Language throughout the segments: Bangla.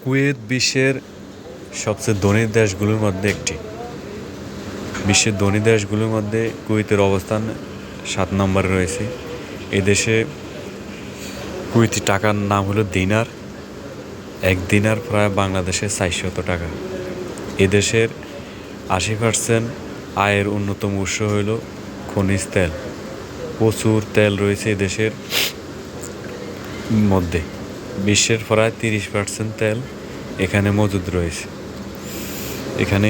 কুয়েত বিশ্বের সবচেয়ে ধনী দেশগুলোর মধ্যে একটি। বিশ্বের ধনী দেশগুলোর মধ্যে কুয়েতের অবস্থান 7 নম্বরে রয়েছে। এই দেশে কুয়েতি টাকার নাম হলো দিনার। এক দিনার প্রায় বাংলাদেশের 400 টাকা। এদেশের 80% আয়ের অন্যতম উৎস হইল খনিজ তেল। প্রচুর তেল রয়েছে এদেশের মধ্যে। বিশ্বের প্রায় 30% তেল এখানে মজুদ রয়েছে। এখানে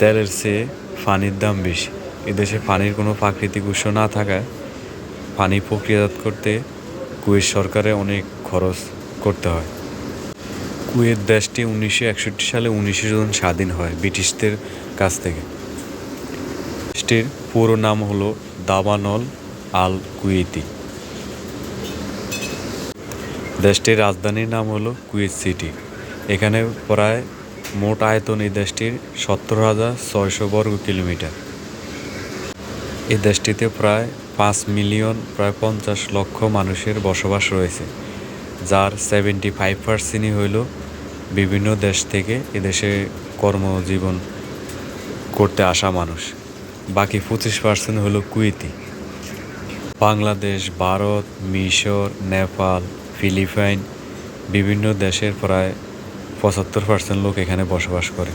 তেলের চেয়ে পানির দাম বেশি। এদেশে পানির কোনো প্রাকৃতিক উৎস না থাকায় পানি প্রক্রিয়াজাত করতে কুয়েত সরকারে অনেক খরচ করতে হয়। কুয়েত দেশটি 1961 সালে 19 জুন স্বাধীন হয় ব্রিটিশদের কাছ থেকে। দেশটির পুরো নাম হলো দাবানল আল কুয়েতি। দেশটির রাজধানীর নাম হলো কুয়েত সিটি। এখানে প্রায় মোট আয়তন এই দেশটির 70,600 বর্গ কিলোমিটার। এই দেশটিতে প্রায় 5 মিলিয়ন প্রায় 50 লক্ষ মানুষের বসবাস রয়েছে, যার 75%ই হইল বিভিন্ন দেশ থেকে এদেশে কর্মজীবন করতে আসা মানুষ। বাকি 25% হলো কুয়েতি। বাংলাদেশ, ভারত, মিশর, নেপাল, ফিলিপাইন বিভিন্ন দেশের প্রায় 75% লোক এখানে বসবাস করে।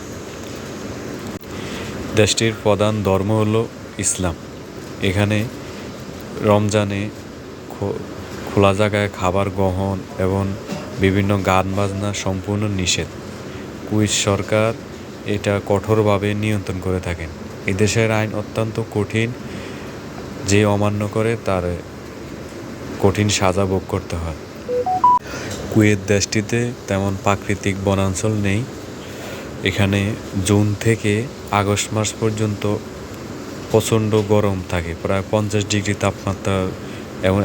দেশটির প্রধান ধর্ম হলো ইসলাম। এখানে রমজানে খোলা জায়গায় খাবার গ্রহণ এবং বিভিন্ন গান বাজনা সম্পূর্ণ নিষেধ। কুয়েত সরকার এটা কঠোরভাবে নিয়ন্ত্রণ করে থাকেন। এদেশের আইন অত্যন্ত কঠিন, যে অমান্য করে তার কঠিন সাজা ভোগ করতে হয়। কুয়েত দেশটিতে তেমন প্রাকৃতিক বনাঞ্চল নেই। এখানে জুন থেকে আগস্ট মাস পর্যন্ত প্রচণ্ড গরম থাকে, প্রায় 50 ডিগ্রি তাপমাত্রা,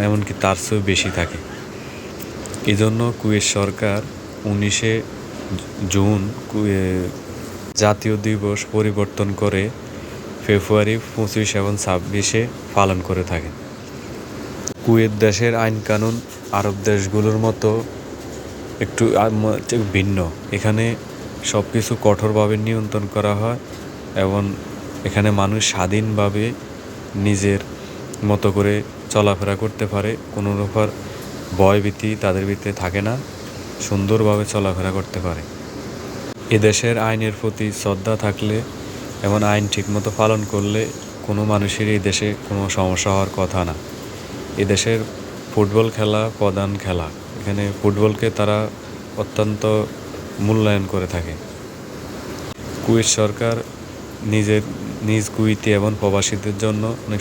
এমনকি তার চেয়েও বেশি থাকে। এই জন্য কুয়েত সরকার 19 জুন জাতীয় দিবস পরিবর্তন করে ফেব্রুয়ারি 25 এবং 26 পালন করে থাকে। কুয়েত দেশের আইন কানুন আরব দেশগুলোর মতো একটু ভিন্ন। এখানে সব কিছু কঠোরভাবে নিয়ন্ত্রণ করা হয় এবং এখানে মানুষ স্বাধীনভাবে নিজের মতো করে চলাফেরা করতে পারে। কোনো রকম ভয়ভীতি তাদের ভিতরে থাকে না, সুন্দরভাবে চলাফেরা করতে পারে। এদেশের আইনের প্রতি শ্রদ্ধা থাকলে এবং আইন ঠিকমতো পালন করলে কোনো মানুষের এই দেশে কোনো সমস্যা হওয়ার কথা না। এদেশের ফুটবল খেলা প্রধান খেলা। এখানে ফুটবলকে তারা অত্যন্ত মূল্যায়ন করে থাকে। কুয়েত সরকার নিজ কুয়েতি এবং প্রবাসীদের জন্য অনেক